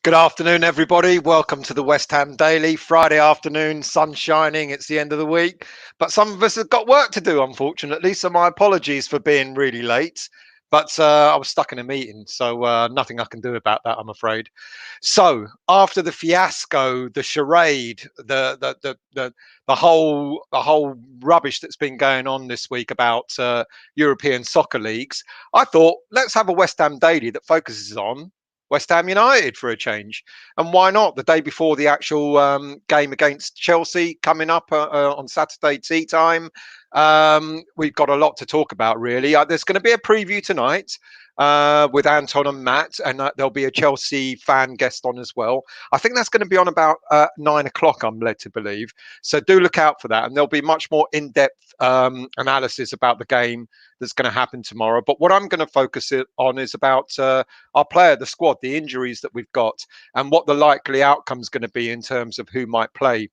Good afternoon, everybody. Welcome to the West Ham Daily. Friday afternoon, sun shining. It's the end of the week, but some of us have got work to do, unfortunately. So my apologies for being really late. But I was stuck in a meeting, so nothing I can do about that, I'm afraid. So after the fiasco, the charade, the whole rubbish that's been going on this week about European soccer leagues, I thought let's have a West Ham Daily that focuses on West Ham United for a change. And why not? The day before the actual game against Chelsea coming up on Saturday tea time. We've got a lot to talk about, really. There's going to be a preview tonight with Anton and Matt, and there'll be a Chelsea fan guest on as well. I think that's going to be on about 9 o'clock, I'm led to believe. So do look out for that. And there'll be much more in-depth analysis about the game that's going to happen tomorrow. But what I'm going to focus on is about our player, the squad, the injuries that we've got, and what the likely outcome is going to be in terms of who might play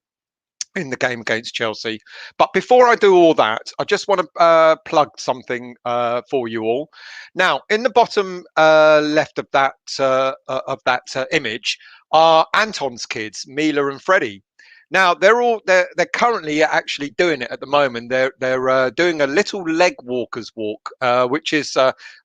in the game against Chelsea. But before I do all that, I just want to plug something for you all. Now, in the bottom left of that image are Anton's kids, Mila and Freddie. Now they're currently actually doing it at the moment. They're doing a little leg walkers walk, which is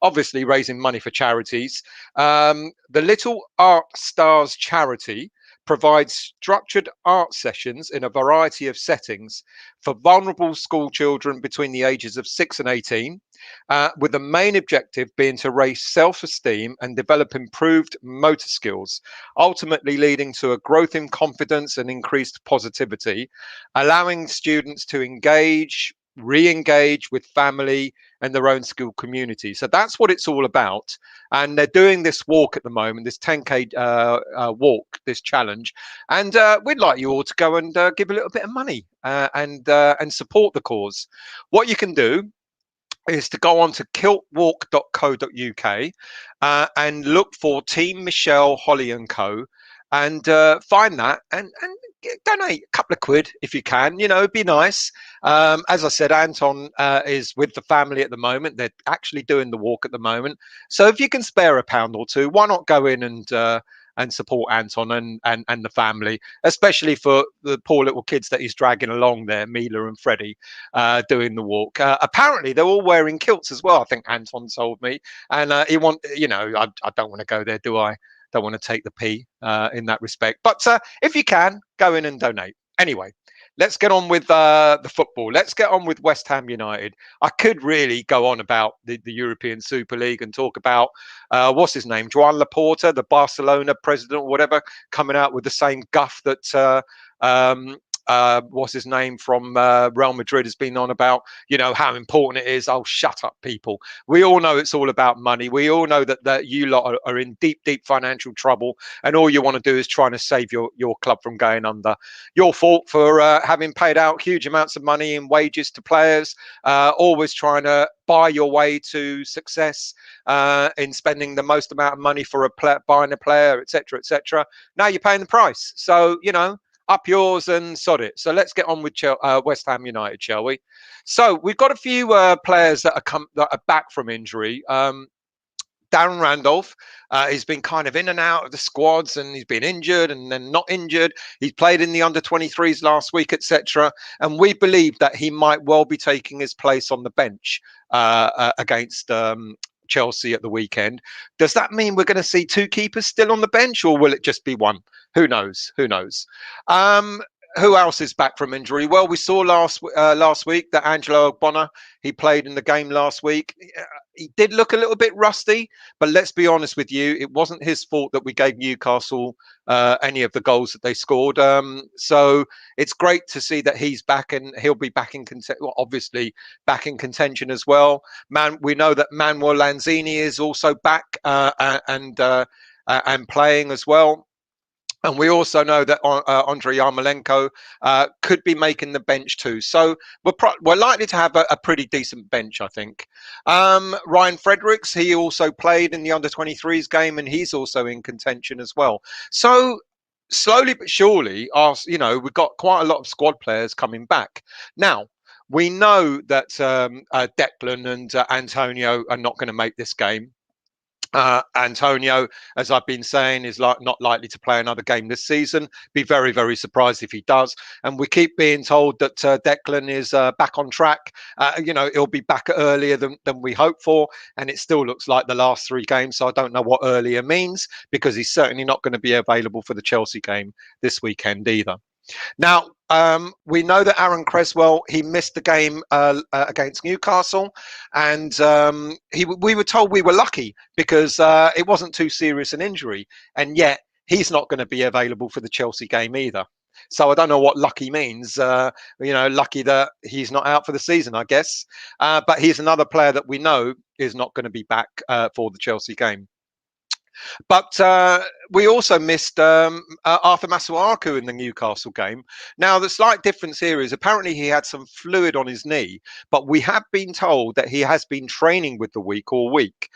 obviously raising money for charities. The Little Art Stars charity provides structured art sessions in a variety of settings for vulnerable school children between the ages of 6 and 18, with the main objective being to raise self-esteem and develop improved motor skills, ultimately leading to a growth in confidence and increased positivity, allowing students to re-engage with family and their own school community. So that's what it's all about. And they're doing this walk at the moment, this 10K walk, this challenge. And we'd like you all to go and give a little bit of money and support the cause. What you can do is to go on to kiltwalk.co.uk and look for Team Michelle Holly and Co. and find that and donate a couple of quid if you can. It'd be nice. As I said, Anton is with the family at the moment. They're actually doing the walk at the moment. So if you can spare a pound or two, why not go in and support Anton and the family, especially for the poor little kids that he's dragging along there, Mila and Freddie, doing the walk. Apparently, they're all wearing kilts as well, I think Anton told me. And I don't want to go there, do I? Don't want to take the pee in that respect. But if you can, go in and donate. Anyway, let's get on with the football. Let's get on with West Ham United. I could really go on about the European Super League and talk about, what's his name, Joan Laporta, the Barcelona president or whatever, coming out with the same guff that what's his name from Real Madrid has been on about, how important it is. Oh, shut up, people. We all know it's all about money. We all know that you lot are in deep financial trouble, and all you want to do is trying to save your club from going under. Your fault for having paid out huge amounts of money in wages to players, always trying to buy your way to success in spending the most amount of money for buying a player, etc., etc. Now you're paying the price. So, up yours and sod it. So let's get on with West Ham United, shall we? So we've got a few players that are back from injury. Darren Randolph, he's been kind of in and out of the squads, and he's been injured and then not injured. He's played in the under-23s last week, etc. And we believe that he might well be taking his place on the bench against Chelsea at the weekend. Does that mean we're going to see two keepers still on the bench, or will it just be one? Who knows? Who knows? Um, who else is back from injury? Well, we saw last week that Angelo Ogbonna, he played in the game last week. He did look a little bit rusty, but let's be honest with you, it wasn't his fault that we gave Newcastle any of the goals that they scored. So it's great to see that he's back, and he'll be back in well, obviously back in contention as well. We know that Manuel Lanzini is also back and playing as well. And we also know that Andrei Yarmolenko could be making the bench too. So we're likely to have a pretty decent bench, I think. Ryan Fredericks, he also played in the under-23s game, and he's also in contention as well. So slowly but surely, we've got quite a lot of squad players coming back. Now, we know that Declan and Antonio are not going to make this game. Antonio, as I've been saying, is not likely to play another game this season. Be very, very surprised if he does. And we keep being told that Declan is back on track. He'll be back earlier than we hope for. And it still looks like the last 3 games. So I don't know what earlier means, because he's certainly not going to be available for the Chelsea game this weekend either. Now, we know that Aaron Cresswell, he missed the game against Newcastle, and we were told we were lucky because it wasn't too serious an injury, and yet he's not going to be available for the Chelsea game either. So I don't know what lucky means. Lucky that he's not out for the season, I guess. But he's another player that we know is not going to be back for the Chelsea game. But we also missed Arthur Masuaku in the Newcastle game. Now, the slight difference here is apparently he had some fluid on his knee, but we have been told that he has been training with the week all week.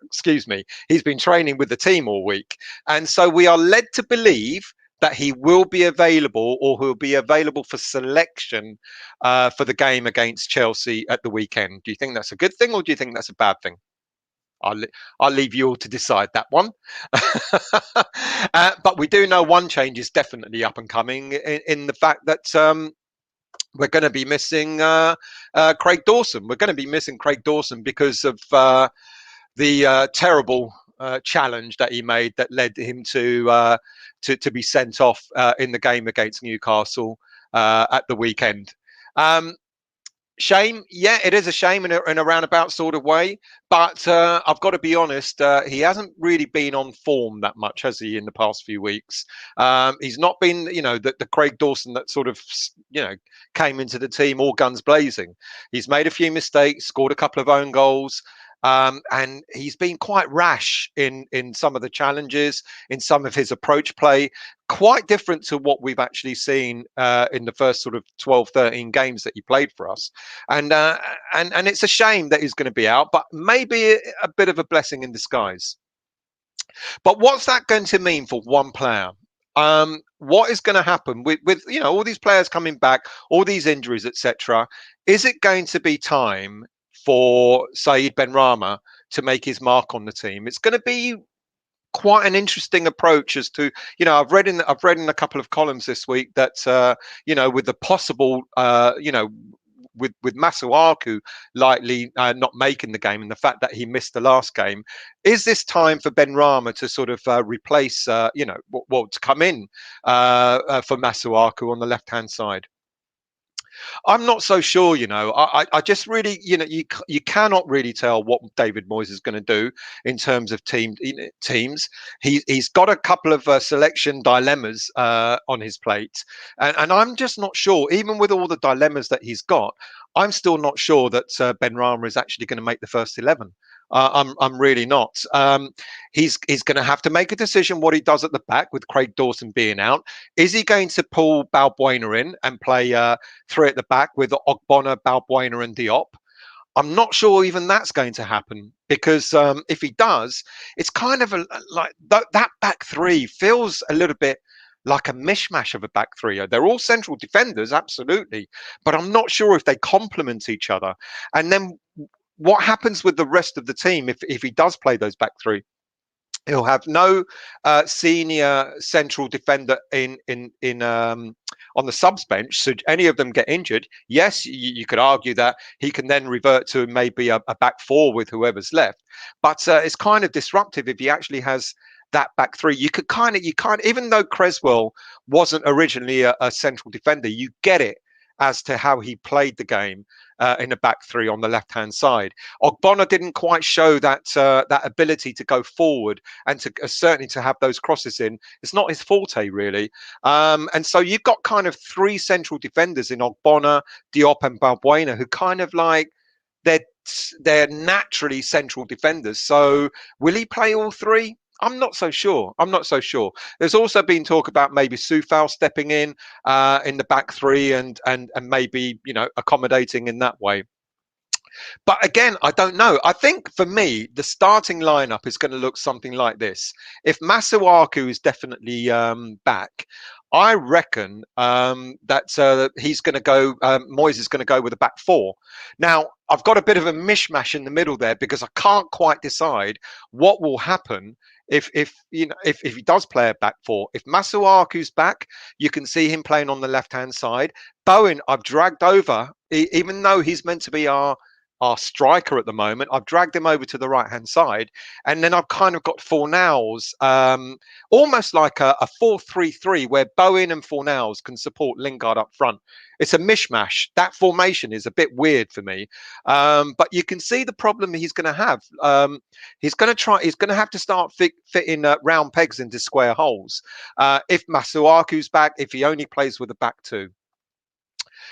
Excuse me. He's been training with the team all week. And so we are led to believe that he will be available, or he'll be available for selection for the game against Chelsea at the weekend. Do you think that's a good thing, or do you think that's a bad thing? I'll leave you all to decide that one. But we do know one change is definitely up and coming in the fact that we're going to be missing Craig Dawson. We're going to be missing Craig Dawson because of the terrible challenge that he made that led him to be sent off in the game against Newcastle at the weekend. Shame, yeah, it is a shame in a roundabout sort of way, but I've got to be honest, he hasn't really been on form that much, has he, in the past few weeks? He's not been, the Craig Dawson that sort of, came into the team all guns blazing. He's made a few mistakes, scored a couple of own goals. And he's been quite rash in some of the challenges, in some of his approach play, quite different to what we've actually seen in the first sort of 12, 13 games that he played for us. And it's a shame that he's going to be out, but maybe a bit of a blessing in disguise. But what's that going to mean for one player? What is going to happen with all these players coming back, all these injuries, etc.? Is it going to be time for Saeed Benrahma to make his mark on the team? It's going to be quite an interesting approach as to, I've read in a couple of columns this week that with the possible with Masuaku likely not making the game, and the fact that he missed the last game, is this time for Benrahma to sort of replace to come in for Masuaku on the left hand side? I'm not so sure, I just really, you cannot really tell what David Moyes is going to do in terms of teams. He's got a couple of selection dilemmas on his plate. And I'm just not sure, even with all the dilemmas that he's got, I'm still not sure that Benrahma is actually going to make the first 11. I'm really not. He's going to have to make a decision what he does at the back with Craig Dawson being out. Is he going to pull Balbuena in and play 3 at the back with Ogbonna, Balbuena and Diop? I'm not sure even that's going to happen, because if he does, it's kind of like that back 3 feels a little bit like a mishmash of a back 3. They're all central defenders, absolutely, but I'm not sure if they complement each other. And then what happens with the rest of the team if he does play those back 3? He'll have no senior central defender in on the subs bench. So any of them get injured, yes, you could argue that he can then revert to maybe a back four with whoever's left. But it's kind of disruptive if he actually has that back three. You can't, even though Creswell wasn't originally a central defender, you get it as to how he played the game in a back three on the left hand side. Ogbonna didn't quite show that ability to go forward and to certainly to have those crosses in. It's not his forte really, and so you've got kind of three central defenders in Ogbonna, Diop, and Balbuena who kind of like they're they're naturally central defenders. So will he play all three? I'm not so sure. I'm not so sure. There's also been talk about maybe Soufal stepping in the back three and maybe accommodating in that way. But again, I don't know. I think for me, the starting lineup is going to look something like this. If Masuaku is definitely back, I reckon that he's going to go. Moyes is going to go with a back four. Now, I've got a bit of a mishmash in the middle there because I can't quite decide what will happen if he does play a back four. If Masuaku's back, you can see him playing on the left hand side. Bowen, I've dragged over, even though he's meant to be our striker at the moment. I've dragged him over to the right hand side, and then I've kind of got Fornals, almost like a 4-3-3 where Bowen and Fornals can support Lingard up front. It's a mishmash. That formation is a bit weird for me, but you can see the problem he's going to have. He's going to have to start fitting round pegs into square holes. If Masuaku's back, if he only plays with a back two.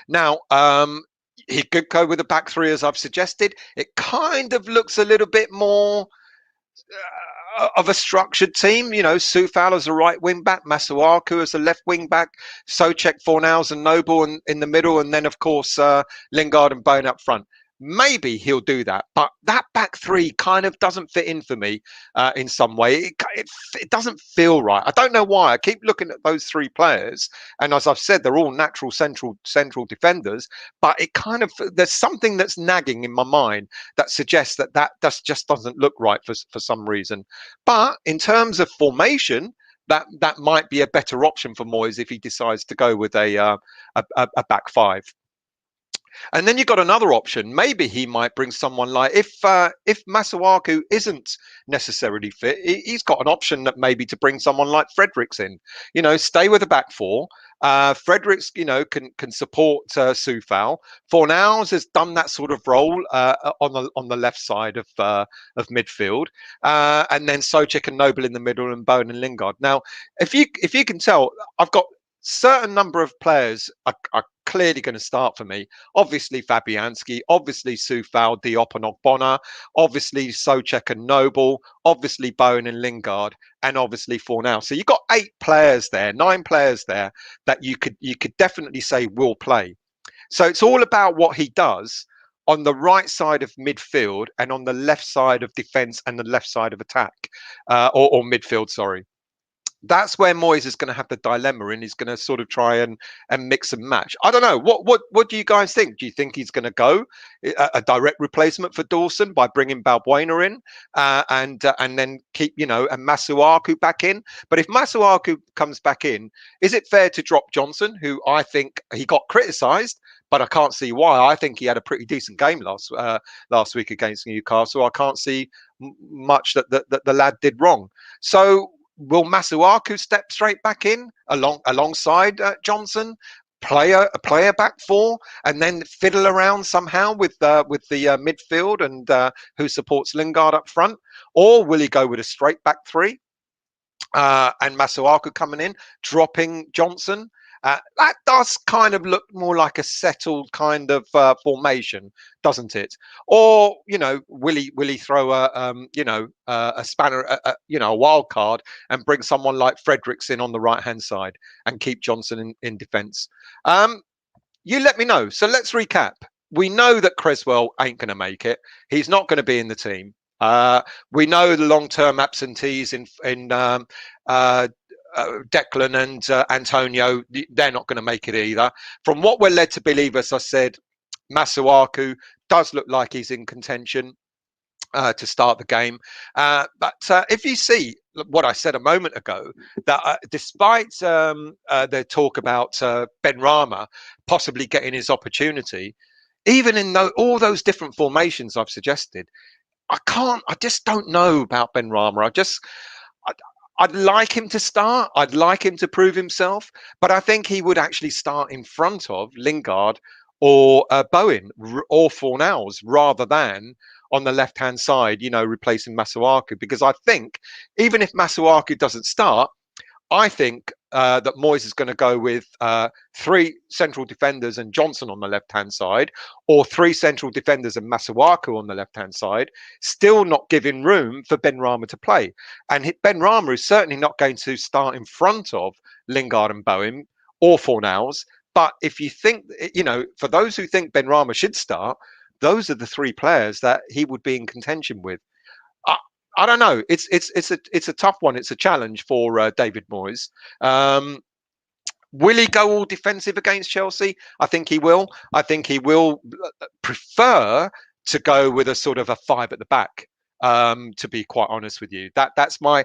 Now, he could go with a back three, as I've suggested. It kind of looks a little bit more of a structured team. Soufal as a right wing back, Masuaku as a left wing back, Souček, Fornals and Noble in the middle, and then, of course, Lingard and Bone up front. Maybe he'll do that, but that back three kind of doesn't fit in for me in some way. It doesn't feel right. I don't know why. I keep looking at those three players, and as I've said, they're all natural central defenders. But it kind of there's something that's nagging in my mind that suggests that just doesn't look right for some reason. But in terms of formation, that might be a better option for Moyes if he decides to go with a back five. And then you've got another option. Maybe he might bring someone like if Masuaku isn't necessarily fit, he's got an option that maybe to bring someone like Fredericks in. Stay with the back four. Fredericks, can support Soufal. Fornals has done that sort of role on the left side of midfield, and then Souček and Noble in the middle, and Bowen and Lingard. Now, if you can tell, I've got certain number of players are clearly going to start for me. Obviously Fabianski, obviously Soufal, Diop and Ogbonna, obviously Souček and Noble, obviously Bowen and Lingard, and obviously Fornals. So you've got 9 players there that you could definitely say will play. So it's all about what he does on the right side of midfield and on the left side of defence and the left side of attack, or midfield, sorry. That's where Moyes is going to have the dilemma, and he's going to sort of try and mix and match. I don't know. What do you guys think? Do you think he's going to go a direct replacement for Dawson by bringing Balbuena in, and then keep and Masuaku back in? But if Masuaku comes back in, is it fair to drop Johnson, who I think he got criticised, but I can't see why. I think he had a pretty decent game last week against Newcastle. I can't see much that the lad did wrong. So will Masuaku step straight back in alongside Johnson, play a back four, and then fiddle around somehow with the midfield and who supports Lingard up front, or will he go with a straight back three and Masuaku coming in, dropping Johnson? That does kind of look more like a settled kind of formation, doesn't it? Or will he throw a spanner, a wild card, and bring someone like Fredericks in on the right hand side and keep Johnson in defence? You let me know. So let's recap. We know that Creswell ain't going to make it. He's not going to be in the team. We know the long-term absentees in Declan and Antonio, they're not going to make it either. From what we're led to believe, as I said, Masuaku does look like he's in contention to start the game. But if you see what I said a moment ago, that despite the talk about Benrahma possibly getting his opportunity, even in all those different formations I've suggested, I just don't know about Benrahma. I'd, I'd like him to start. I'd like him to prove himself, but I think he would actually start in front of Lingard or Bowen or Fornals rather than on the left-hand side, replacing Masuaku. Because I think even if Masuaku doesn't start, I think that Moyes is going to go with three central defenders and Johnson on the left-hand side, or three central defenders and Masuaku on the left-hand side, still not giving room for Benrahma to play. And Benrahma is certainly not going to start in front of Lingard and Bowen or Fornals. But if you think, for those who think Benrahma should start, those are the three players that he would be in contention with. I don't know. It's a tough one. It's a challenge for David Moyes. Will he go all defensive against Chelsea? I think he will. I think he will prefer to go with a sort of a five at the back. To be quite honest with you, that's my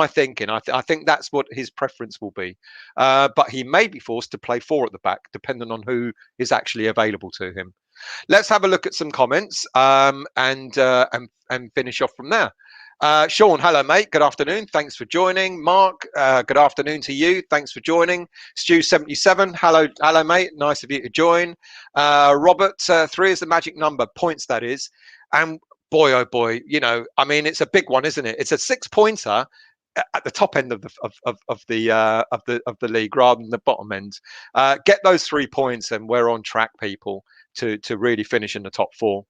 thinking. I think that's what his preference will be. But he may be forced to play four at the back, depending on who is actually available to him. Let's have a look at some comments and finish off from there. Sean, hello, mate. Good afternoon. Thanks for joining. Mark, good afternoon to you. Thanks for joining. Stu77, hello, mate. Nice of you to join. Robert, 3 is the magic number, points that is. And boy, oh boy, it's a big one, isn't it? It's a 6-pointer at the top end of the league rather than the bottom end. Get those 3 points, and we're on track, people, to really finish in the top 4.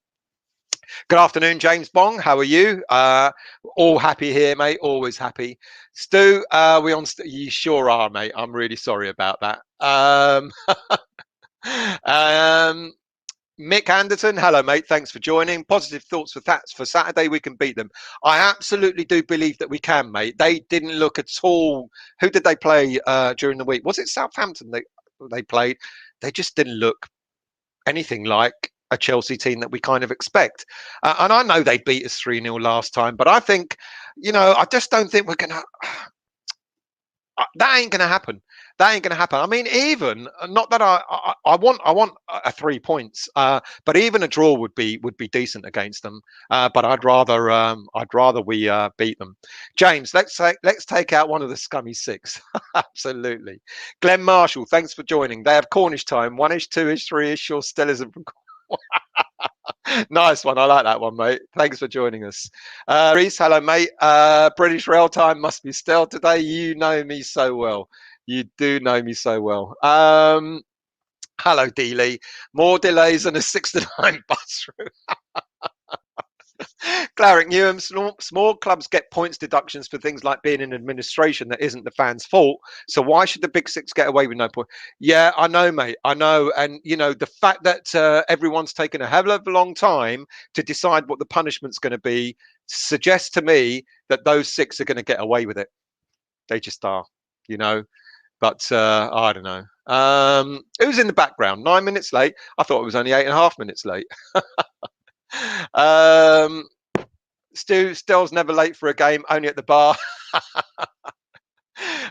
Good afternoon, James Bong. How are you? All happy here, mate. Always happy. Stu, we on? You sure are, mate. I'm really sorry about that. Mick Anderton, hello, mate. Thanks for joining. Positive thoughts for Saturday. We can beat them. I absolutely do believe that we can, mate. They didn't look at all. Who did they play during the week? Was it Southampton they played? They just didn't look anything like a Chelsea team that we kind of expect. And I know they beat us 3-0 last time, but I think, I just don't think we're going to... That ain't going to happen. That ain't going to happen. I mean, even not that I want a 3 points, but even a draw would be decent against them. But I'd rather we beat them. James, let's take out one of the scummy 6. Absolutely. Glenn Marshall, thanks for joining. They have Cornish time, 1-ish, 2-ish, 3-ish. Sure, still isn't from. Nice one. I like that one, mate. Thanks for joining us. Reese, hello, mate. British rail time must be still today. You know me so well. You do know me so well. Hello, Dealey. More delays than a 6 to 9 bus route. Clarick Newham, small clubs get points deductions for things like being in administration that isn't the fans' fault. So why should the big 6 get away with no point? Yeah, I know, mate. I know. And, the fact that everyone's taken a hell of a long time to decide what the punishment's going to be suggests to me that those 6 are going to get away with it. They just are, But I don't know. It was in the background, 9 minutes late. I thought it was only 8.5 minutes late. Stell's never late for a game, only at the bar.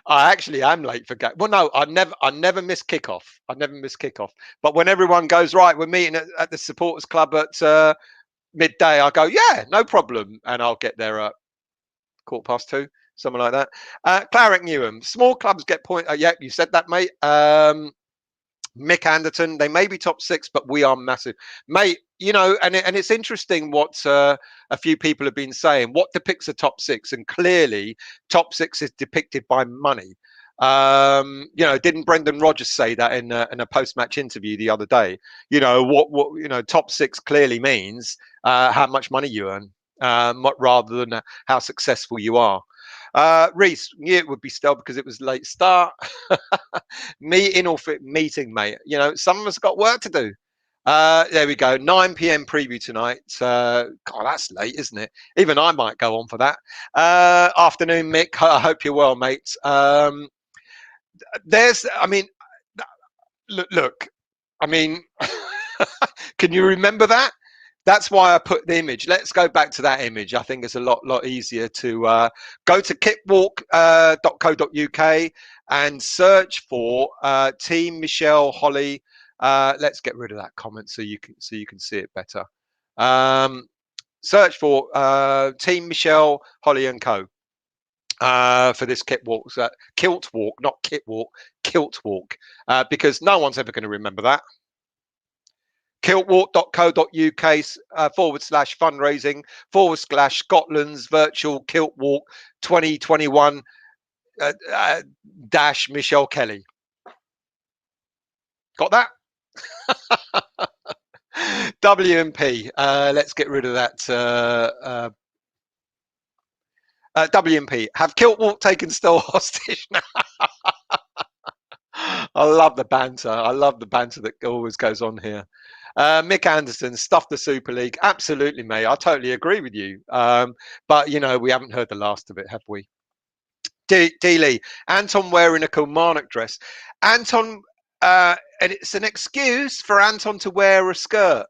I actually am late for game. Well, no, I never miss kickoff. I never miss kickoff. But when everyone goes, right, we're meeting at the supporters club at midday, I go, yeah, no problem, and I'll get there at 2:15, something like that. Clarick Newham, small clubs get points. Yeah, you said that, mate. Mick Anderton, they may be top 6, but we are massive, mate. And it's interesting what a few people have been saying. What depicts a top 6, and clearly, top 6 is depicted by money. Didn't Brendan Rodgers say that in a post-match interview the other day? What top 6 clearly means how much money you earn, rather than how successful you are. Reese, knew it would be still because it was late start. Meeting, mate. Some of us got work to do. There we go. 9 p.m. preview tonight. God, that's late, isn't it? Even I might go on for that. Afternoon, Mick. I hope you're well, mate. Look. I mean, can you remember that? That's why I put the image. Let's go back to that image. I think it's a lot easier to go to kitwalk.co.uk and search for Team Michelle Holly. Let's get rid of that comment so you can see it better. Search for Team Michelle Holly and Co. For this kilt walk, not kit walk, kilt walk, because no one's ever going to remember that. Kiltwalk.co.uk /fundraising /Scotland's virtual kilt walk 2021 dash Michelle Kelly. Got that? WMP. Let's get rid of that. WMP. Have kilt walk taken still hostage now? I love the banter. I love the banter that always goes on here. Mick Anderson, stuff the Super League. Absolutely, mate. I totally agree with you. But, you know, we haven't heard the last of it, have we? D. Lee, Anton wearing a Kilmarnock dress. Anton, and it's an excuse for Anton to wear a skirt.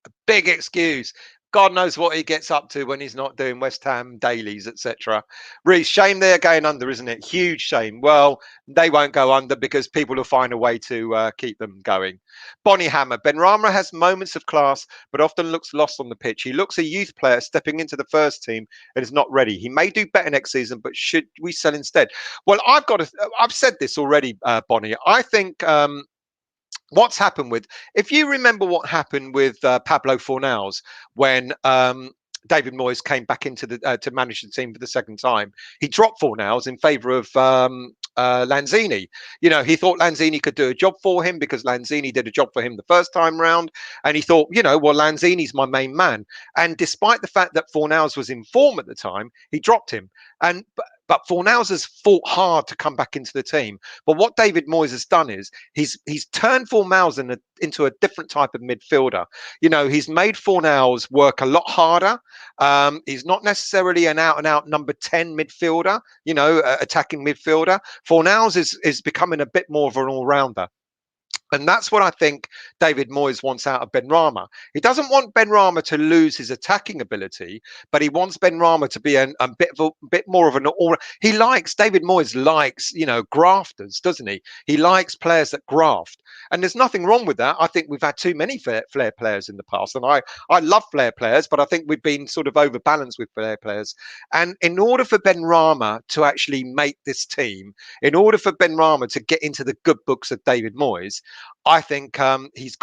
A big excuse. God knows what he gets up to when he's not doing West Ham dailies, etc. Reece, shame they're going under, isn't it? Huge shame. Well, they won't go under because people will find a way to keep them going. Bonnie Hammer. Benrahma has moments of class, but often looks lost on the pitch. He looks a youth player stepping into the first team and is not ready. He may do better next season, but should we sell instead? Well, I've said this already, Bonnie. I think what's happened with, if you remember what happened with Pablo Fornals when David Moyes came back into the to manage the team for the second time, he dropped Fornals in favour of Lanzini. You know, he thought Lanzini could do a job for him because Lanzini did a job for him the first time round, and he thought, you know, well, Lanzini's my main man. And despite the fact that Fornals was in form at the time, he dropped him. And but Fornals has fought hard to come back into the team. But what David Moyes has done is he's turned Fornals into a different type of midfielder. You know, he's made Fornals work a lot harder. He's not necessarily an out-and-out number 10 midfielder, you know, attacking midfielder. Fornals is becoming a bit more of an all-rounder. And that's what I think David Moyes wants out of Benrahma. He doesn't want Benrahma to lose his attacking ability, but he wants Benrahma to be a bit more of an all. David Moyes likes, you know, grafters, doesn't he? He likes players that graft, and there's nothing wrong with that. I think we've had too many flair players in the past, and I love flair players, but I think we've been sort of overbalanced with flair players. And in order for Benrahma to actually make this team, in order for Benrahma to get into the good books of David Moyes, I think he's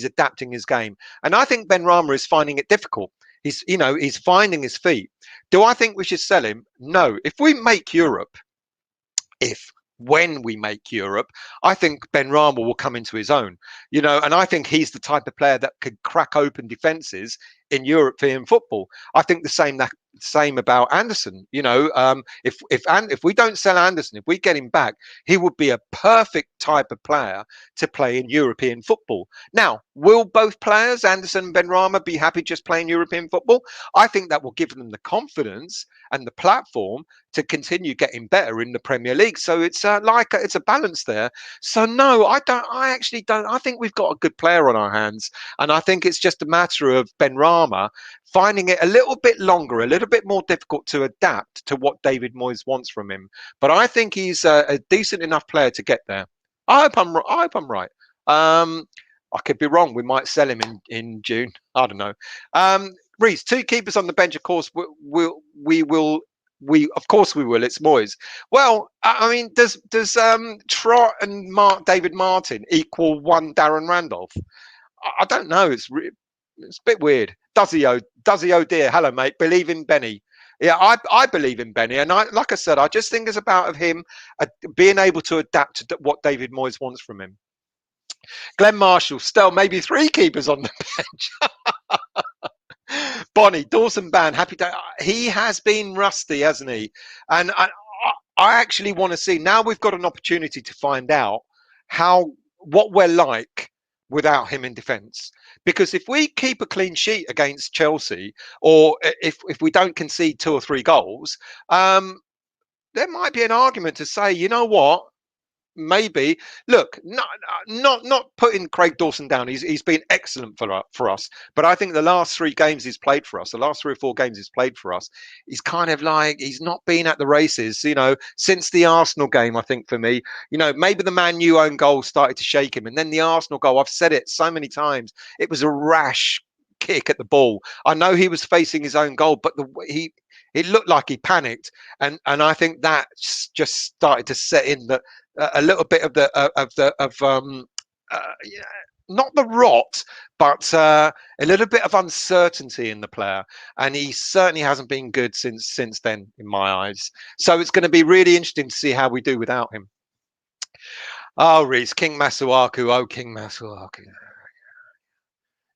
adapting his game. And I think Benrahma is finding it difficult. He's finding his feet. Do I think we should sell him? No. If we make Europe, when we make Europe, I think Benrahma will come into his own, you know, and I think he's the type of player that could crack open defenses in European football. I think the same about Anderson. You know, if we don't sell Anderson, if we get him back, he would be a perfect type of player to play in European football. Now, will both players, Anderson and Benrahma, be happy just playing European football? I think that will give them the confidence and the platform to continue getting better in the Premier League. So it's it's a balance there. So no, I actually don't. I think we've got a good player on our hands, and I think it's just a matter of Benrahma finding it a little bit longer, a little bit more difficult to adapt to what David Moyes wants from him. But I think he's a decent enough player to get there. I hope I'm right. I could be wrong. We might sell him in June. I don't know. Reece, 2 keepers on the bench. Of course, we will. Of course we will. It's Moyes. Well, I mean, does Trott and David Martin equal 1 Darren Randolph? I don't know. It's a bit weird. Does he? Oh dear. Hello, mate. Believe in Benny. Yeah, I believe in Benny, and like I said, I just think it's about him being able to adapt to what David Moyes wants from him. Glenn Marshall, still maybe 3 keepers on the bench. Bonnie, Dawson Ban, happy day. He has been rusty, hasn't he? And I actually want to see, now we've got an opportunity to find out what we're like without him in defence. Because if we keep a clean sheet against Chelsea, or if we don't concede 2 or 3 goals, there might be an argument to say, you know what, maybe look, not putting Craig Dawson down. He's been excellent for us. But I think the last 3 games he's played for us, the last 3 or 4 games he's played for us, he's kind of like he's not been at the races. Since the Arsenal game, I think for me, maybe the Man U own goal started to shake him, and then the Arsenal goal. I've said it so many times. It was a rash kick at the ball. I know he was facing his own goal, but it looked like he panicked, and I think that just started to set in that a little bit of yeah, not the rot, but a little bit of uncertainty in the player, and he certainly hasn't been good since then, in my eyes. So it's going to be really interesting to see how we do without him. Oh, Reese, King Masuaku. Oh, King Masuaku.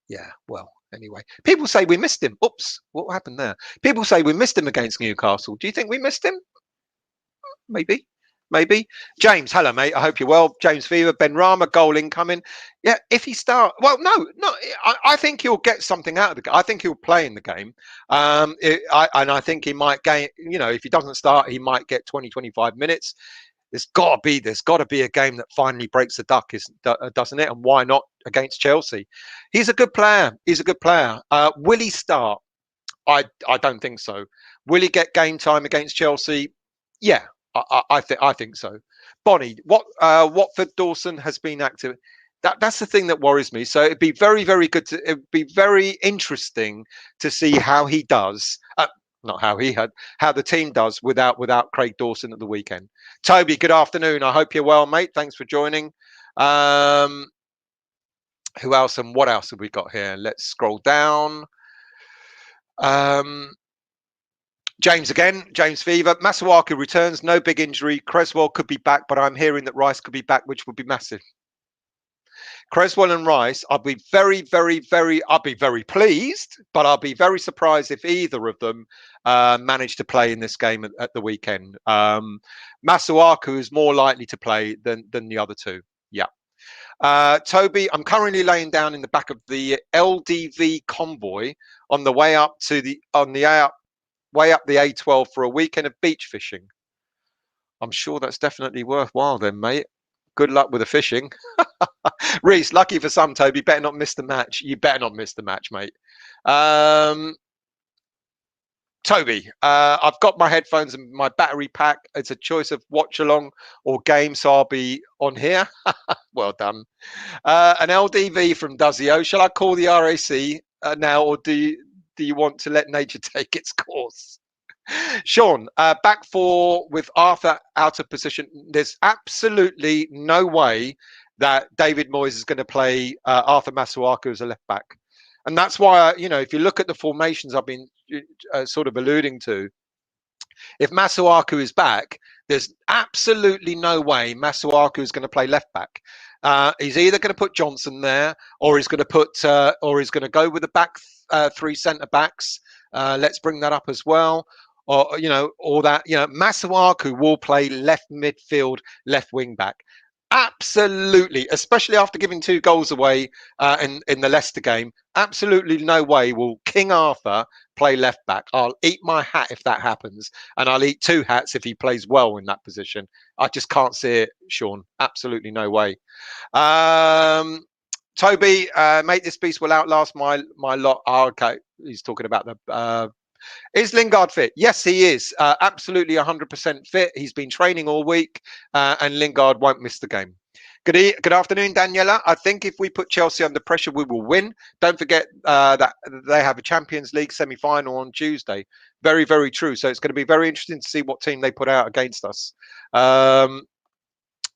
Yeah, well, anyway. People say we missed him. Oops, what happened there? People say we missed him against Newcastle. Do you think we missed him? Maybe. Maybe. James, hello, mate. I hope you're well. James Fever, Benrahma, goal incoming. Yeah, if he start, well, no. I think he'll get something out of the game. I think he'll play in the game. And I think he might gain, if he doesn't start, he might get 20, 25 minutes. There's got to be a game that finally breaks the duck, doesn't it? And why not against Chelsea? He's a good player. Will he start? I don't think so. Will he get game time against Chelsea? Yeah, I think so. Bonnie, Watford Dawson has been active. That's the thing that worries me. So it'd be very, very good. It'd be very interesting to see how he does. Not how the team does without Craig Dawson at the weekend. Toby, good afternoon. I hope you're well, mate. Thanks for joining. Who else and what else have we got here? Let's scroll down. James again. James Fever. Masuaku returns. No big injury. Creswell could be back, but I'm hearing that Rice could be back, which would be massive. Creswell and Rice, I'll be very, very, I'll be very pleased, but I'll be very surprised if either of them manage to play in this game at the weekend. Masuaku is more likely to play than the other two. Yeah. Toby, I'm currently laying down in the back of the LDV convoy on the way up the A12 for a weekend of beach fishing. I'm sure that's definitely worthwhile then, mate. Good luck with the fishing. Reese, lucky for some, Toby. Better not miss the match. You better not miss the match, mate. Toby, I've got my headphones and my battery pack. It's a choice of watch along or game, so I'll be on here. Well done. An LDV from Duzio. Shall I call the RAC now, or do you want to let nature take its course? Sean, back 4 with Arthur out of position. There's absolutely no way that David Moyes is going to play Arthur Masuaku as a left back. And that's why, if you look at the formations I've been sort of alluding to, if Masuaku is back, there's absolutely no way Masuaku is going to play left back. He's either going to put Johnson there, or he's going to go with the back 3 centre backs. Let's bring that up as well. Or Masuaku will play left midfield, left wing back. Absolutely, especially after giving 2 goals away in the Leicester game. Absolutely no way will King Arthur play left back. I'll eat my hat if that happens, and I'll eat 2 hats if he plays well in that position. I just can't see it, Sean. Absolutely no way. Toby, mate, this beast will outlast my lot. Oh, okay, he's talking about the. Is Lingard fit? Yes, he is. Absolutely 100% fit. He's been training all week, and Lingard won't miss the game. Good afternoon, Daniela. I think if we put Chelsea under pressure, we will win. Don't forget that they have a Champions League semi-final on Tuesday. Very, very true. So it's going to be very interesting to see what team they put out against us.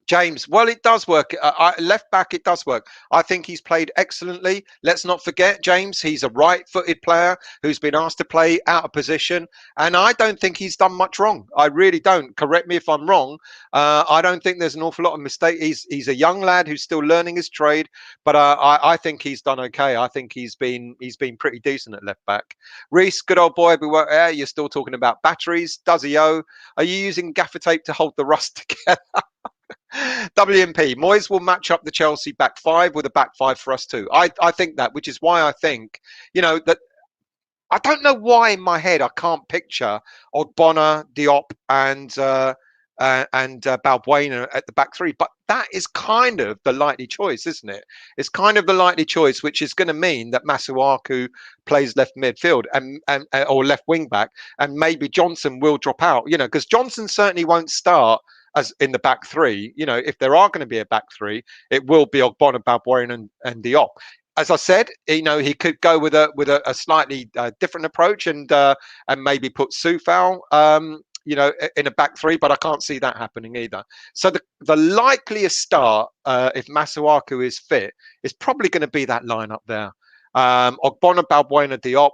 James, well, it does work. Left back, it does work. I think he's played excellently. Let's not forget, James, he's a right-footed player who's been asked to play out of position. And I don't think he's done much wrong. I really don't. Correct me if I'm wrong. I don't think there's an awful lot of mistake. He's a young lad who's still learning his trade. But I think he's done okay. I think he's been pretty decent at left back. Reese, good old boy. You're still talking about batteries. Duzio, are you using gaffer tape to hold the rust together? WMP, Moyes will match up the Chelsea back 5 with a back 5 for us too. I think that, which is why I think, that I don't know why in my head I can't picture Ogbonna, Diop and and Balbuena at the back three. But that is kind of the likely choice, isn't it? It's kind of the likely choice, which is going to mean that Masuaku plays left midfield and or left wing back, and maybe Johnson will drop out. Because Johnson certainly won't start as in the back three. If there are going to be a back three, it will be Ogbonna, Balbuena, and Diop. As I said, he could go with a slightly different approach and maybe put Soufal, in a back three, but I can't see that happening either. So the likeliest start, if Masuaku is fit, is probably going to be that lineup there. Ogbonna, Balbuena, Diop,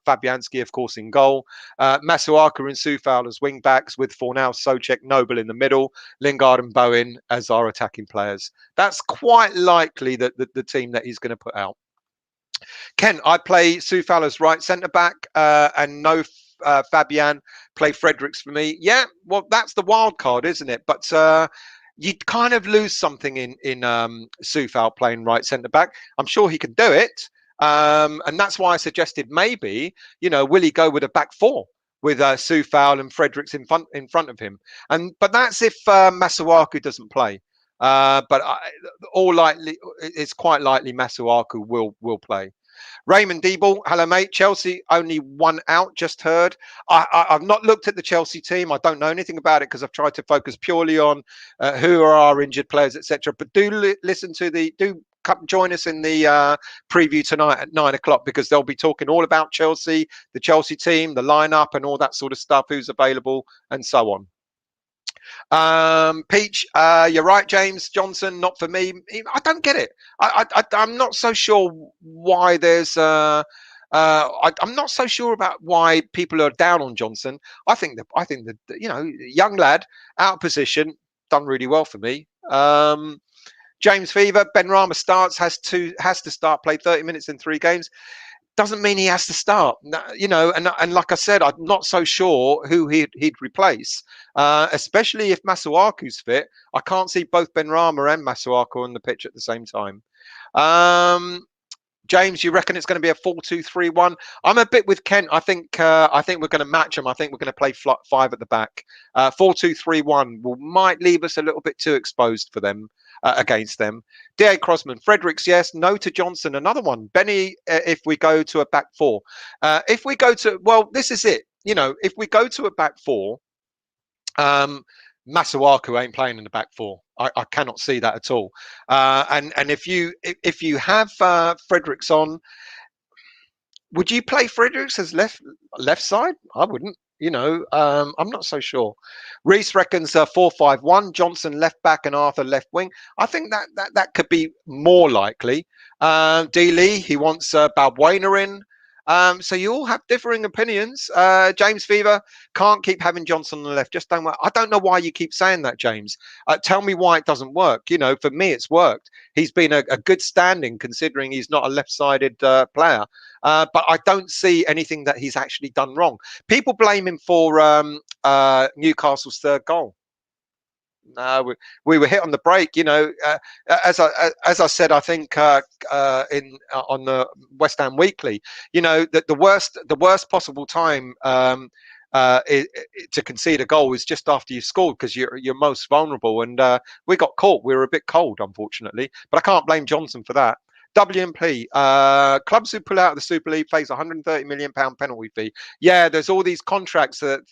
Fabianski, of course, in goal. Masuaku and Soufal as wing backs, with Fornal, Soucek, Noble in the middle, Lingard and Bowen as our attacking players. That's quite likely that the team that he's going to put out. Ken, I play Soufal as right centre back, and no Fabian, play Fredericks for me. Yeah, well, that's the wild card, isn't it? But you kind of lose something in Soufal playing right centre back. I'm sure he can do it. And that's why I suggested maybe, will he go with a back four with Soufal and Fredericks in front of him? But that's if Masuaku doesn't play. But it's quite likely Masuaku will play. Raymond Deeble, hello mate. Chelsea only one out, just heard. I've not looked at the Chelsea team. I don't know anything about it because I've tried to focus purely on who are our injured players, etc. But do listen to come join us in the preview tonight at 9 o'clock, because they'll be talking all about Chelsea, the Chelsea team, the lineup, and all that sort of stuff, who's available, and so on. Peach, you're right, James Johnson, not for me. I don't get it. I'm not so sure why there's I'm not so sure about why people are down on Johnson. I think that young lad, out of position, done really well for me. James Fever, Benrahma starts, has to start, play 30 minutes in 3 games. Doesn't mean he has to start, and like I said, I'm not so sure who he'd replace, especially if Masuaku's fit. I can't see both Benrahma and Masuaku on the pitch at the same time. James, you reckon it's going to be a 4-2-3-1? I'm a bit with Kent. I think we're going to match them. I think we're going to play 5 at the back. 4-2-3-1 might leave us a little bit too exposed for them. Against them. D.A. Crossman, Fredericks, yes. No to Johnson, another one. Benny, if we go to a back 4. If we go to, this is it. If we go to a back 4, Masuaku ain't playing in the back 4. I cannot see that at all. And if you have Fredericks on, would you play Fredericks as left side? I wouldn't. I'm not so sure. Reese reckons 4-5-1. Johnson left back and Arthur left wing. I think that could be more likely. D. Lee, he wants Balbuena in. So you all have differing opinions. James Fever, can't keep having Johnson on the left. Just don't work. I don't know why you keep saying that, James. Tell me why it doesn't work. For me, it's worked. He's been a good standing, considering he's not a left-sided player. But I don't see anything that he's actually done wrong. People blame him for Newcastle's 3rd goal. No, we were hit on the break. As I said, I think on the West Ham Weekly, that the worst possible time to concede a goal is just after you've scored, because you're most vulnerable. And we got caught. We were a bit cold, unfortunately, but I can't blame Johnson for that. WMP, clubs who pull out of the Super League face £130 million penalty fee. Yeah, there's all these contracts that,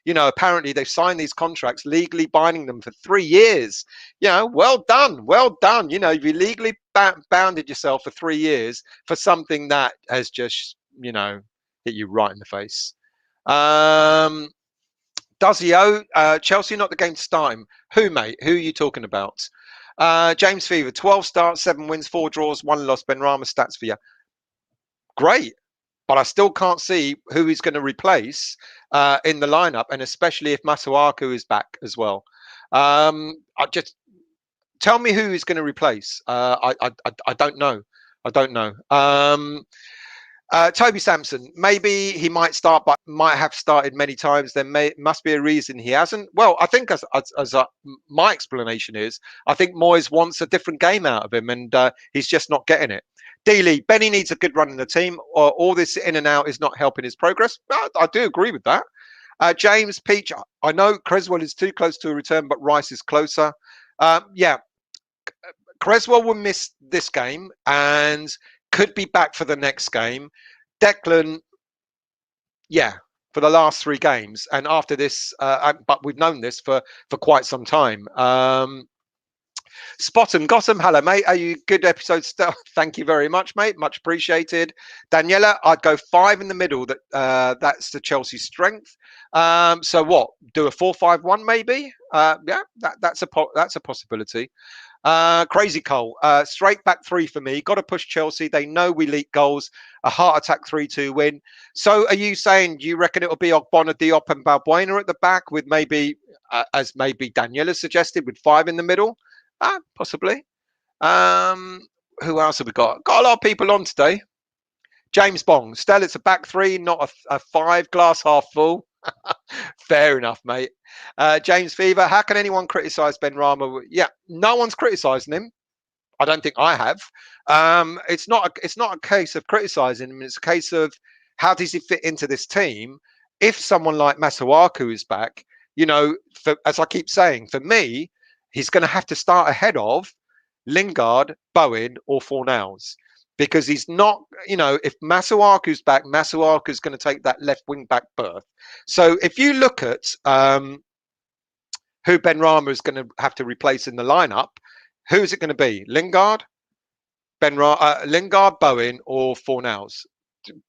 apparently they've signed these contracts, legally binding them for 3 years. Well done. You've legally bounded yourself for 3 years for something that has just, hit you right in the face. Dazio, Chelsea not the game to start him. Who, mate? Who are you talking about? James Fever, 12 starts, 7 wins, 4 draws, 1 loss. Benrahma stats for you. Great. But I still can't see who he's going to replace in the lineup, and especially if Masuaku is back as well. Tell me who he's going to replace. I don't know. Toby Sampson, maybe he might start, but might have started many times. There must be a reason he hasn't. Well, I think as my explanation is, I think Moyes wants a different game out of him, and he's just not getting it. Dealey, Benny needs a good run in the team, or all this in and out is not helping his progress. I do agree with that. James Peach, I know Creswell is too close to a return, but Rice is closer. Yeah, Creswell will miss this game and could be back for the next game. Declan, yeah, for the last 3 games, and after this, but we've known this for quite some time. Spottam Gotham, hello mate. Are you good episode still? Thank you very much, mate. Much appreciated. Daniela, I'd go 5 in the middle. That's the Chelsea strength. So what? Do a 4-5-1 maybe? Yeah, that's a possibility. Crazy Cole, straight back 3 for me. Got to push Chelsea. They know we leak goals. A heart attack 3-2 win. So are you saying, do you reckon it'll be Ogbonna, Diop and Balbuena at the back with maybe, as maybe Daniela suggested, with 5 in the middle? Possibly. Who else have we got? Got a lot of people on today. James Bong. Still, it's a back 3, not a 5, glass half full. Fair enough, mate. James Fever. How can anyone criticise Benrahma? Yeah, no one's criticising him. I don't think I have. It's not a case of criticising him. It's a case of how does he fit into this team? If someone like Masuaku is back, as I keep saying, for me, he's going to have to start ahead of Lingard, Bowen, or Fornals. Because he's not, if Masuaku's back, Masuaku's going to take that left wing back berth. So if you look at who Benrahma is going to have to replace in the lineup, who is it going to be? Lingard, Lingard, Bowen, or Fornals?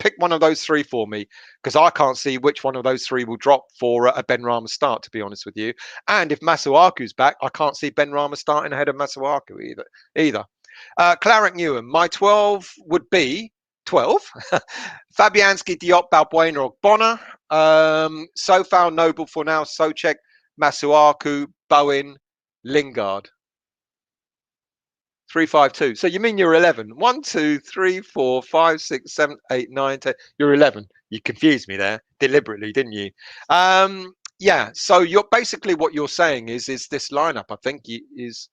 Pick one of those 3 for me, because I can't see which one of those 3 will drop for a Benrahma start, to be honest with you. And if Masuaku's back, I can't see Benrahma starting ahead of Masuaku either. Clarence Newham, my 12 would be 12. Fabianski, Diop, Balbuena, Ogbonna. Sofal, Noble, Fornal, Souček, Masuaku, Bowen, Lingard. 3-5-2. So you mean you're 11? 1, 2, 3, 4, 5, 6, 7, 8, 9, 10. You're 11. You confused me there deliberately, didn't you? Yeah. So you're basically what you're saying is this lineup, I think, is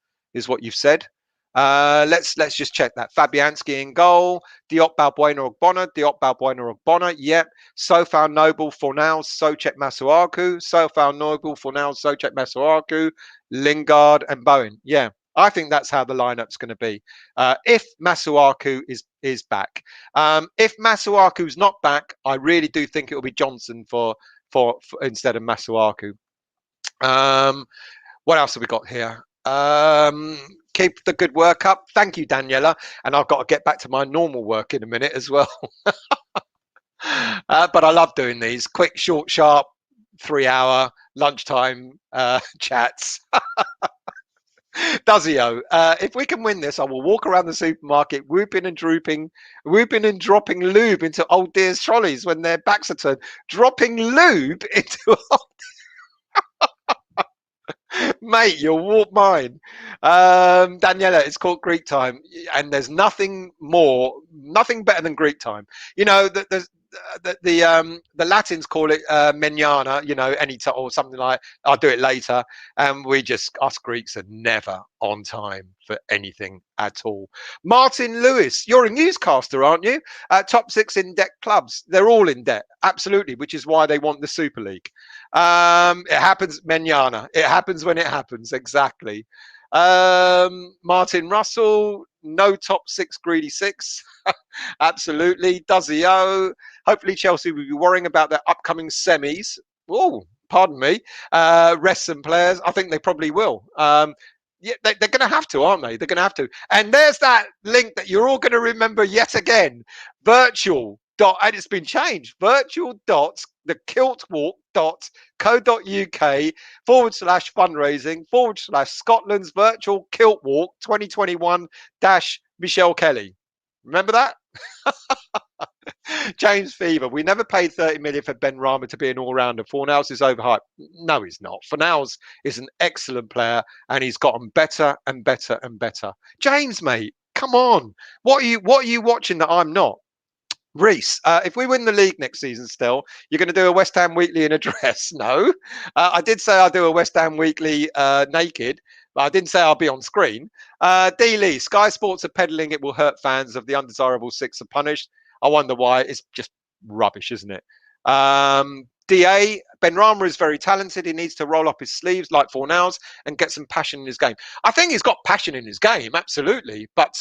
what you've said. Let's just check that. Fabianski in goal. Diop, Balbuena, Ogbonna. Diop, Balbuena, Ogbonna. Yep. Sofal, Noble, Fornal, Souček, Masuaku. Sofal, Noble, Fornal, Souček, Masuaku. Lingard and Bowen. Yeah. I think that's how the lineup's going to be. If Masuaku is back. If Masuaku's not back, I really do think it will be Johnson for instead of Masuaku. What else have we got here? Keep the good work up. Thank you, Daniela. And I've got to get back to my normal work in a minute as well. But I love doing these quick, short, sharp, 3-hour lunchtime chats. Dazio, if we can win this, I will walk around the supermarket whooping and dropping lube into old dear's trolleys when their backs are turned. Dropping lube into Mate, you'll warp mine. Daniela, it's called Greek time, and there's nothing better than Greek time. The Latins call it manana, any time or something like. I'll do it later, and us Greeks are never on time for anything at all. Martin Lewis, you're a newscaster, aren't you? Top 6 in debt clubs, they're all in debt, absolutely, which is why they want the Super League. It happens manana. It happens when it happens, exactly. Martin Russell, no top 6 greedy 6. Absolutely. Dazio. Hopefully Chelsea will be worrying about their upcoming semis. Oh, pardon me. Rest some players. I think they probably will. Yeah, they're going to have to, aren't they? They're going to have to. And there's that link that you're all going to remember yet again. Virtual. And it's been changed. Virtual dots, the kiltwalk.co.uk/fundraising/ Scotland's virtual kilt walk 2021 Michelle Kelly. Remember that? James Fever, we never paid 30 million for Benrahma to be an all-rounder. Fornals is overhyped. No, he's not. Fornals is an excellent player, and he's gotten better and better and better. James, mate, come on. What are you watching that I'm not? Reese, if we win the league next season still, you're going to do a West Ham Weekly in a dress? No. I did say I'll do a West Ham Weekly naked, but I didn't say I'll be on screen. D. Lee, Sky Sports are peddling it will hurt fans of the undesirable 6 are punished. I wonder why. It's just rubbish, isn't it? DA, Benrahma is very talented. He needs to roll up his sleeves like Fornals and get some passion in his game. I think he's got passion in his game, absolutely. But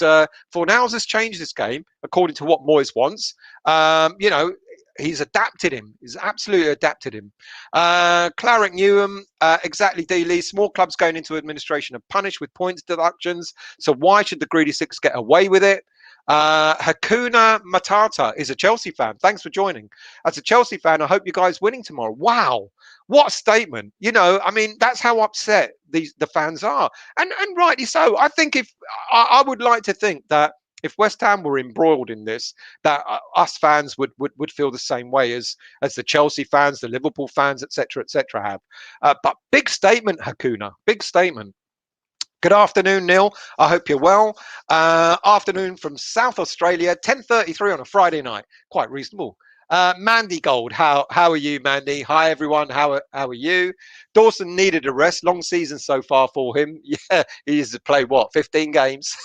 Fornals has changed this game according to what Moyes wants. He's adapted him. He's absolutely adapted him. Clarick Newham, exactly, D. Lee. Small clubs going into administration are punished with points deductions. So why should the greedy six get away with it? Hakuna Matata is a Chelsea fan. Thanks for joining. As a Chelsea fan, I hope you guys winning tomorrow. Wow, what a statement! I mean, that's how upset the fans are, and rightly so. I think if I would like to think that if West Ham were embroiled in this, that us fans would feel the same way as the Chelsea fans, the Liverpool fans, etc., have. But big statement, Hakuna. Big statement. Good afternoon, Neil. I hope you're well. Afternoon from South Australia, 10:33 on a Friday night. Quite reasonable. Mandy Gold, how are you, Mandy? Hi, everyone. How are you? Dawson needed a rest. Long season so far for him. Yeah, he's played, 15 games?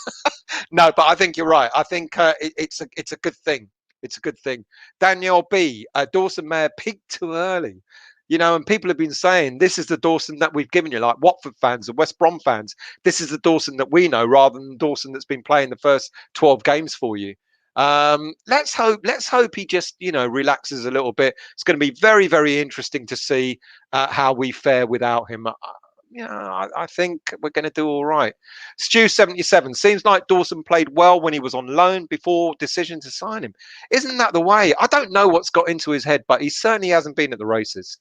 No, but I think you're right. I think it's a good thing. It's a good thing. Danielle B, Dawson may have peaked too early. And people have been saying this is the Dawson that we've given you, like Watford fans and West Brom fans. This is the Dawson that we know, rather than Dawson that's been playing the first 12 games for you. Let's hope he just relaxes a little bit. It's going to be very, very interesting to see how we fare without him. I think we're going to do all right. Stu77, seems like Dawson played well when he was on loan before decision to sign him. Isn't that the way? I don't know what's got into his head, but he certainly hasn't been at the races.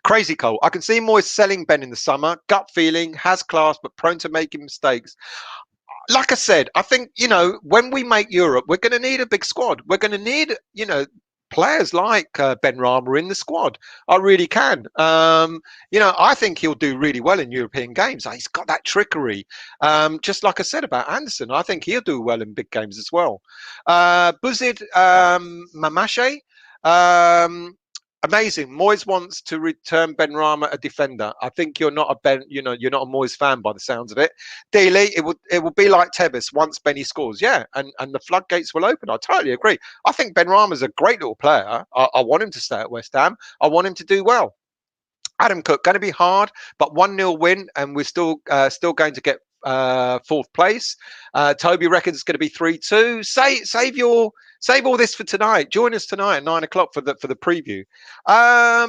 Crazy Cole, I can see Moyes selling Ben in the summer. Gut feeling, has class, but prone to making mistakes. Like I said, I think, when we make Europe, we're going to need a big squad. We're going to need, players like Benrahma in the squad. I really can. I think he'll do really well in European games. He's got that trickery. Just like I said about Anderson, I think he'll do well in big games as well. Buzid Mamache. Amazing. Moyes wants to return Benrahma a defender. I think you're not a you're not a Moyes fan by the sounds of it. Daily, it will be like Tebis once Benny scores. Yeah, and the floodgates will open. I totally agree. I think Benrahma's a great little player. I want him to stay at West Ham. I want him to do well. Adam Cook, going to be hard, but 1-0 win, and we're still going to get fourth place. Toby reckons it's going to be 3-2. Save all this for tonight. Join us tonight at 9 o'clock for the preview.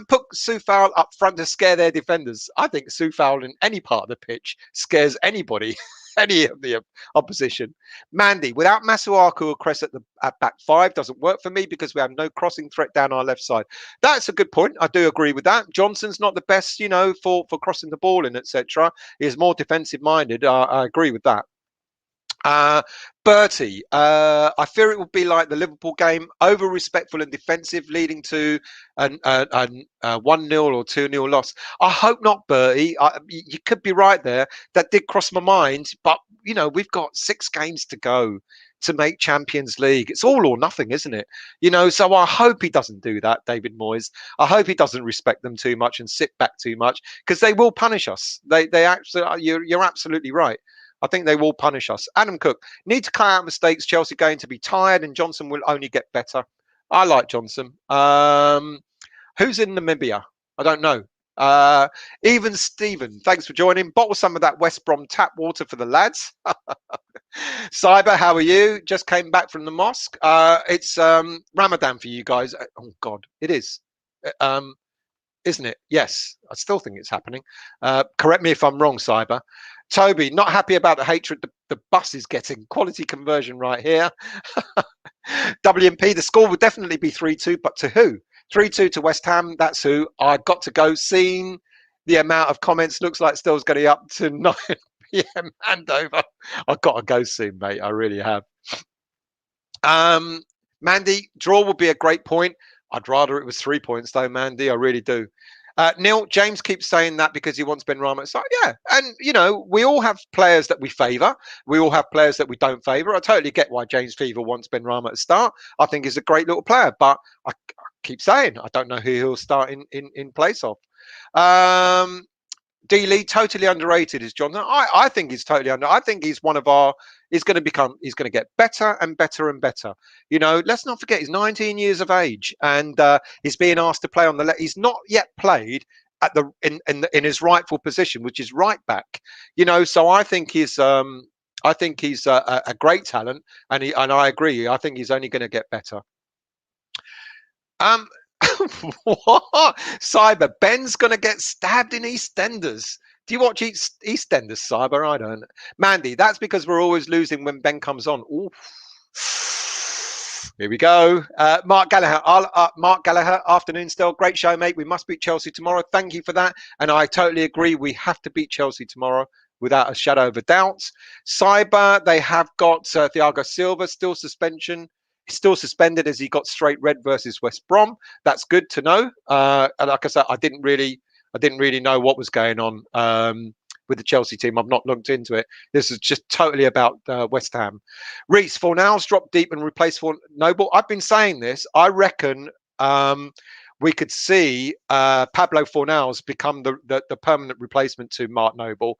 Put Soufal up front to scare their defenders. I think Soufal in any part of the pitch scares anybody. Any of the opposition. Mandy, without Masuaku or Cress at back five doesn't work for me because we have no crossing threat down our left side. That's a good point. I do agree with that. Johnson's not the best, for crossing the ball in, etc. He is more defensive minded. I agree with that. Bertie, I fear it will be like the Liverpool game, over respectful and defensive, leading to a 1-0 or 2-0 loss. I hope not, Bertie. You could be right there. That did cross my mind, but we've got 6 games to go to make Champions League. It's all or nothing, isn't it? So I hope he doesn't do that, David Moyes. I hope he doesn't respect them too much and sit back too much, because they will punish us. They actually, you're absolutely right. I think they will punish us. Adam Cook, need to cut out mistakes. Chelsea going to be tired, and Johnson will only get better. I like Johnson. Who's in Namibia? I don't know. Even Stephen, thanks for joining. Bottle some of that West Brom tap water for the lads. Cyber, how are you? Just came back from the mosque. It's Ramadan for you guys. Oh God, it is. Isn't it? Yes, I still think it's happening. Correct me if I'm wrong, Cyber. Toby, not happy about the hatred the bus is getting. Quality conversion right here. WMP, the score will definitely be 3-2, but to who? 3-2 to West Ham, that's who. I got to go. Seeing the amount of comments, looks like Still's getting up to 9 p.m. handover. I've got to go soon, mate. I really have. Mandy, draw would be a great point. I'd rather it was 3 points, though, Mandy. I really do. Neil, James keeps saying that because he wants Benrahma. So, yeah. And, we all have players that we favour. We all have players that we don't favour. I totally get why James Fever wants Benrahma to start. I think he's a great little player. But I keep saying, I don't know who he'll start in place of. D. Lee totally underrated is John. I think he's totally under. I think he's one of our. He's going to become. He's going to get better and better and better. You know, let's not forget he's 19 years of age and he's being asked to play on the left. He's not yet played at the in his rightful position, which is right back. You know, so I think he's. I think he's a great talent, and I agree. I think he's only going to get better. Um, what? Cyber Ben's gonna get stabbed in EastEnders. Do you watch EastEnders, Cyber? I don't. Mandy, that's because we're always losing when Ben comes on. Ooh. Here we go. Mark Gallagher. Mark Gallagher, afternoon still. Great show, mate. We must beat Chelsea tomorrow. Thank you for that. And I totally agree. We have to beat Chelsea tomorrow without a shadow of a doubt. Cyber, they have got Thiago Silva still suspension. Still suspended as he got straight red versus West Brom. That's good to know. And like I said, I didn't really know what was going on with the Chelsea team. I've not looked into it. This is just totally about West Ham. Reece Fornals dropped deep and replaced for Noble. I've been saying this. I reckon we could see Pablo Fornals become the permanent replacement to Mark Noble.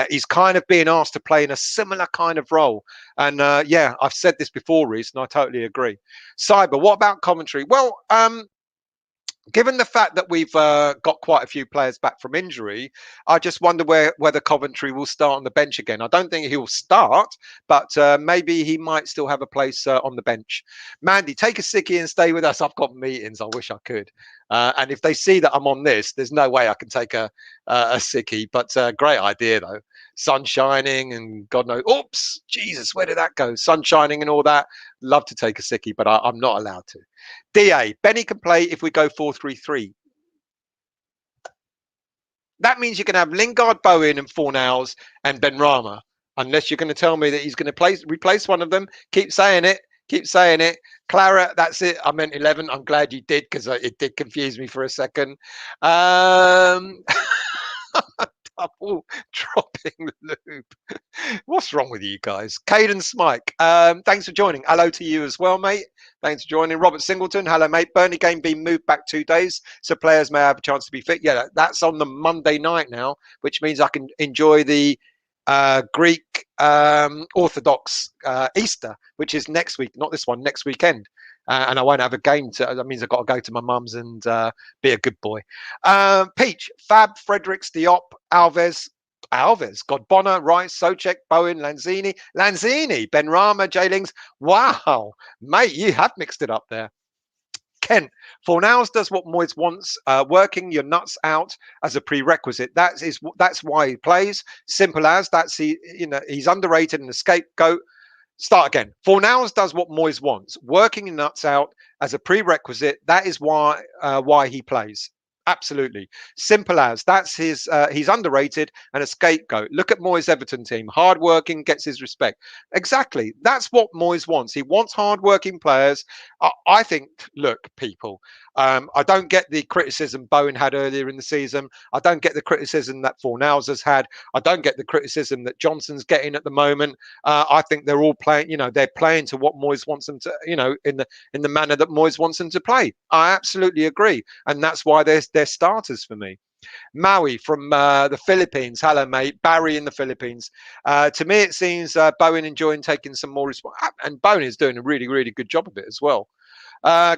He's kind of being asked to play in a similar kind of role. And yeah, I've said this before, Reece, and I totally agree. Cyber, what about commentary? Well, given the fact that we've got quite a few players back from injury, I just wonder whether Coventry will start on the bench again. I don't think he'll start, but maybe he might still have a place on the bench. Mandy, take a sickie and stay with us. I've got meetings. I wish I could. And if they see that I'm on this, there's no way I can take a sickie. But great idea, though. Sun shining and God knows. Oops, Jesus, where did that go? Sun shining and all that. Love to take a sickie, but I'm not allowed to. DA, Benny can play if we go 4-3-3. That means you can have Lingard, Bowen, and Fornals and Benrahma. Unless you're going to tell me that he's going to replace one of them. Keep saying it. Keep saying it. Clara, that's it. I meant 11. I'm glad you did because it did confuse me for a second. Double dropping loop. What's wrong with you guys? Caden Smike, thanks for joining. Hello to you as well, mate. Thanks for joining. Robert Singleton, hello, mate. Burnley game being moved back 2 days, so players may have a chance to be fit. Yeah, that's on the Monday night now, which means I can enjoy the Greek Orthodox Easter, which is next week, not this one, next weekend. And I won't have a game. That means I've got to go to my mum's and be a good boy. Peach, Fab, Fredericks, Diop, Alves, Godbonner, Rice, Soucek, Bowen, Lanzini, Benrahma, J-Lings. Wow, mate, you have mixed it up there. Kent, Fornals does what Moyes wants, working your nuts out as a prerequisite. That's why he plays. Simple as that's he's underrated and a scapegoat. Start again. Fornals does what Moyes wants, working your nuts out as a prerequisite. That is why he plays. Absolutely. Simple as. That's his. He's underrated and a scapegoat. Look at Moyes' Everton team. Hardworking, gets his respect. Exactly. That's what Moyes wants. He wants hardworking players. I think, look, people, I don't get the criticism Bowen had earlier in the season. I don't get the criticism that Fornals has had. I don't get the criticism that Johnson's getting at the moment. I think they're all playing, they're playing to what Moyes wants them to, in the manner that Moyes wants them to play. I absolutely agree. And that's why they're starters for me. Maui from the Philippines. Hello, mate. Barry in the Philippines. To me, it seems Bowen enjoying taking some more response. And Bowen is doing a really, really good job of it as well.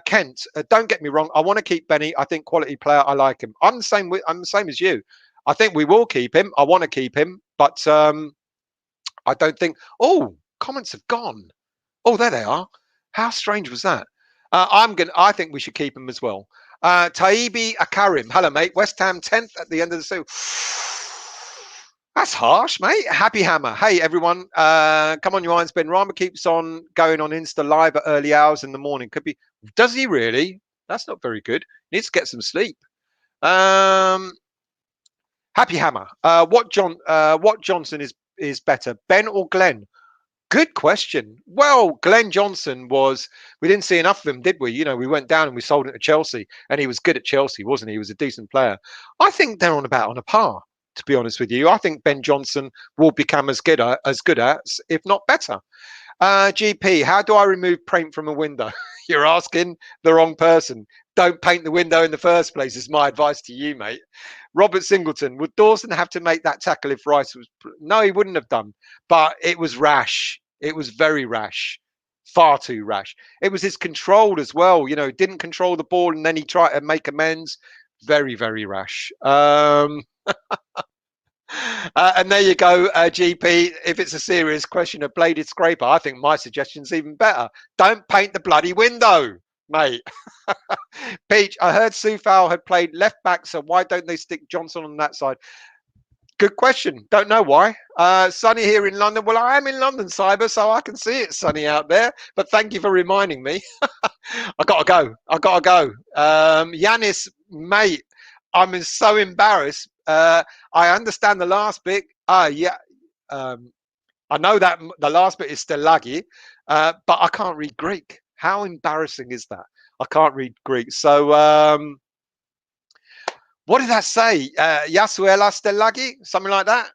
Kent, don't get me wrong. I want to keep Benny. I think quality player. I like him. I'm the same as you. I think we will keep him. I want to keep him. But I don't think... Oh, comments have gone. Oh, there they are. How strange was that? I think we should keep him as well. Taibi Akarim. Hello, mate. West Ham 10th at the end of the season. That's harsh, mate. Happy Hammer. Hey, everyone. Come on, your irons. Benrahma keeps on going on Insta Live at early hours in the morning. Could be. Does he really? That's not very good. Needs to get some sleep. Happy Hammer. What Johnson is better, Ben or Glenn? Good question. Well, Glenn Johnson we didn't see enough of him, did we? We went down and we sold him to Chelsea, and he was good at Chelsea, wasn't he? He was a decent player. I think they're on a par, to be honest with you. I think Ben Johnson will become as good as, if not better. GP, how do I remove paint from a window? You're asking the wrong person. Don't paint the window in the first place, is my advice to you, mate. Robert Singleton, would Dawson have to make that tackle if Rice was? No, he wouldn't have done. But it was rash. It was very rash. Far too rash. It was his control as well. Didn't control the ball and then he tried to make amends. Very, very rash. And there you go, GP. If it's a serious question, a bladed scraper, I think my suggestion's even better. Don't paint the bloody window, mate. Peach, I heard Sufal had played left back, so why don't they stick Johnson on that side? Good question. Don't know why. Sunny here in London. Well, I am in London, Cyber, so I can see it sunny out there. But thank you for reminding me. I gotta go. Yanis, mate, I'm so embarrassed. I understand the last bit. Yeah. I know that the last bit is Stellagi, but I can't read Greek. How embarrassing is that? I can't read Greek. So, what did that say? Yasuela Stellagi? Something like that?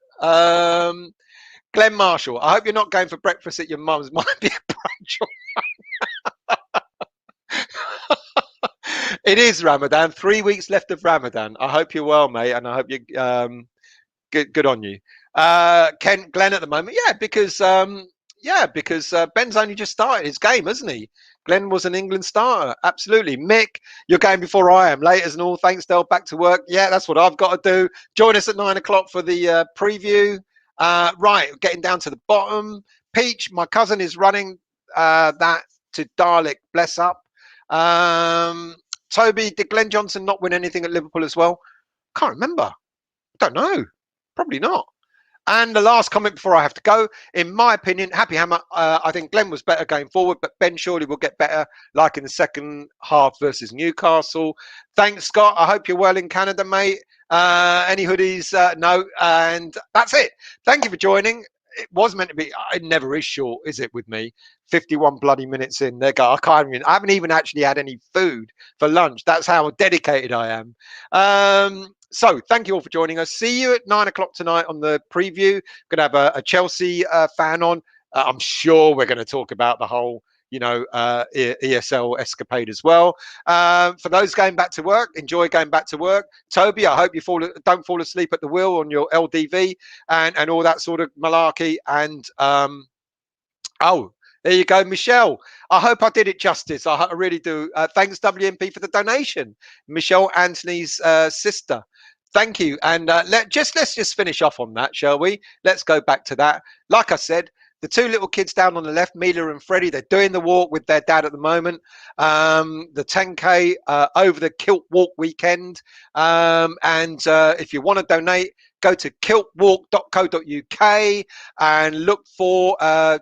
Glenn Marshall, I hope you're not going for breakfast at your mum's. Might be a It is Ramadan. 3 weeks left of Ramadan. I hope you're well, mate, and I hope you good on you. Glenn at the moment, because Ben's only just started his game, hasn't he? Glenn was an England starter, absolutely. Mick, you're going before I am. Laters and all. Thanks, Del. Back to work. Yeah, that's what I've got to do. Join us at 9 o'clock for the preview. Right, getting down to the bottom. Peach, my cousin, is running that to Dalek. Bless up. Toby, did Glenn Johnson not win anything at Liverpool as well? Can't remember. Don't know. Probably not. And the last comment before I have to go, in my opinion, Happy Hammer, I think Glenn was better going forward, but Ben surely will get better, like in the second half versus Newcastle. Thanks, Scott. I hope you're well in Canada, mate. Any hoodies? No. And that's it. Thank you for joining. It was meant to be. It never is short, is it, with me? 51 bloody minutes in. There go. I haven't even actually had any food for lunch. That's how dedicated I am. So thank you all for joining us. See you at 9 o'clock tonight on the preview. Going to have a Chelsea fan on. I'm sure we're going to talk about the whole, ESL escapade as well. For those going back to work, enjoy going back to work. Toby, I hope you don't fall asleep at the wheel on your LDV and all that sort of malarkey. And there you go, Michelle. I hope I did it justice. I really do. Thanks, WMP, for the donation. Michelle Anthony's sister. Thank you. And let's just finish off on that, shall we? Let's go back to that. Like I said, the two little kids down on the left, Mila and Freddie, they're doing the walk with their dad at the moment. The 10K over the Kilt Walk weekend. And if you want to donate, go to kiltwalk.co.uk and look for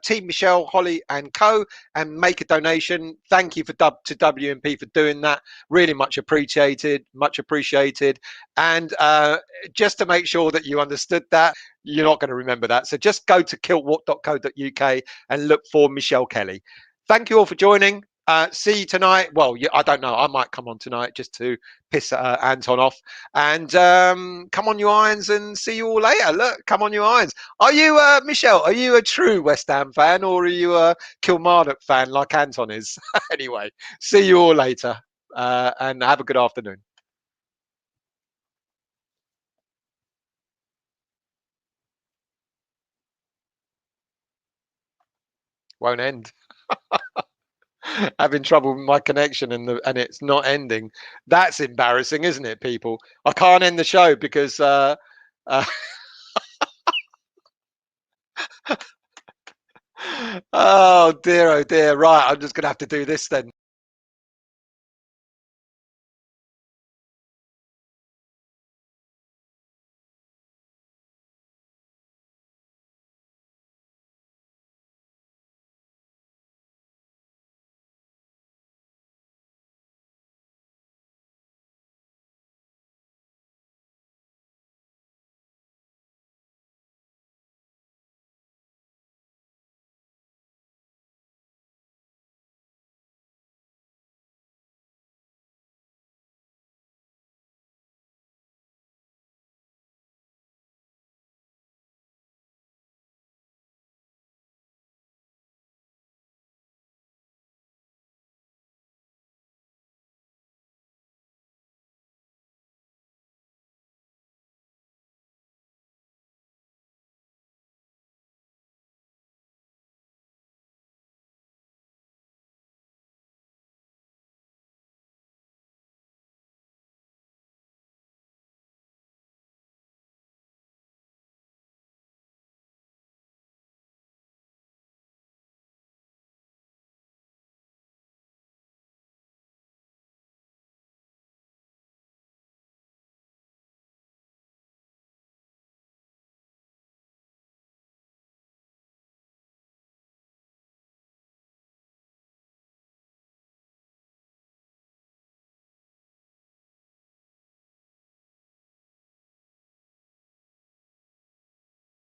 Team Michelle, Holly and Co. and make a donation. Thank you to WMP for doing that. Really much appreciated. And just to make sure that you understood that, you're not going to remember that. So just go to kiltwalk.co.uk and look for Michelle Kelly. Thank you all for joining. See you tonight. Well, I don't know. I might come on tonight just to piss Anton off. And come on, you irons, and see you all later. Look, come on, you irons. Are you, Michelle, are you a true West Ham fan or are you a Kilmarnock fan like Anton is? Anyway, see you all later and have a good afternoon. Won't end. Having trouble with my connection and it's not ending. That's embarrassing, isn't it, people? I can't end the show because oh dear, oh dear. Right, I'm just gonna have to do this then.